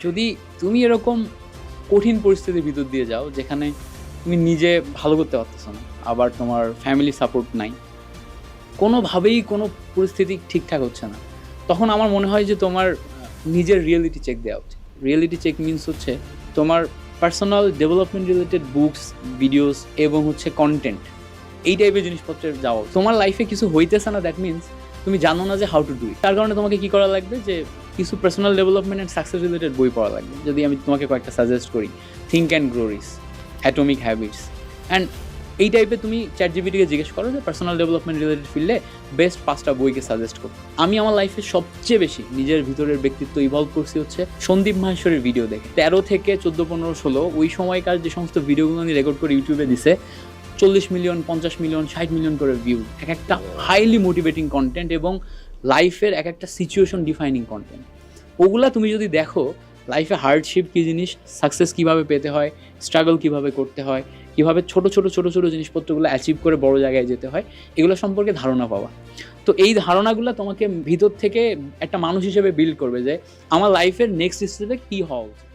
যদি তুমি এরকম কঠিন পরিস্থিতির ভিতর দিয়ে যাও যেখানে তুমি নিজে ভালো করতে পারতেছো না, আবার তোমার ফ্যামিলি সাপোর্ট নাই, কোনোভাবেই কোনো পরিস্থিতি ঠিকঠাক হচ্ছে না, তখন আমার মনে হয় যে তোমার নিজের রিয়েলিটি চেক দেওয়া উচিত। রিয়েলিটি চেক মিনস হচ্ছে তোমার personal development related books, videos এবং হচ্ছে কন্টেন্ট, এই টাইপের জিনিসপত্রের যাওয়া। তোমার লাইফে কিছু হইতেছে না, দ্যাট মিনস তুমি জানো না যে হাউ টু ডু ইট। তার কারণে তোমাকে কি করা লাগবে, যে কিছু personal development and success related বই পড়া লাগবে। যদি আমি তোমাকে কয়েকটা সাজেস্ট করি, think and grow rich, atomic habits, and এই টাইপের তুমি চ্যাটজিপিটিকে জিজ্ঞেস করো যে পার্সোনাল ডেভেলপমেন্ট রিলেটেড ফিল্ডে বেস্ট 5টা বইকে সাজেস্ট করো। আমি আমার লাইফে সবচেয়ে বেশি নিজের ভিতরের ব্যক্তিত্ব ইভলভ করছি হচ্ছে সন্দীপ মাহেশ্বরের ভিডিও দেখে। 13 থেকে 14, 15, 16 ওই সময়কার যে সমস্ত ভিডিওগুলো আমি রেকর্ড করে ইউটিউবে দিছে, 40 মিলিয়ন, 50 মিলিয়ন, 60 মিলিয়ন করে ভিউ, এক একটা হাইলি মোটিভেটিং কন্টেন্ট এবং লাইফের এক একটা সিচুয়েশন ডিফাইনিং কন্টেন্ট। ওগুলা তুমি যদি দেখো, লাইফে হার্ডশিপ কী জিনিস, সাকসেস কীভাবে পেতে হয়, স্ট্রাগল কীভাবে করতে হয়, কীভাবে ছোট ছোট ছোট ছোট জিনিসপত্রগুলো অ্যাচিভ করে বড় জায়গায় যেতে হয়, এগুলো সম্পর্কে ধারণা পাওয়া। তো এই ধারণাগুলো তোমাকে ভিতর থেকে একটা মানুষ হিসেবে বিল্ড করবে যে আমার লাইফের নেক্সট স্টেপে কী হওয়া উচিত।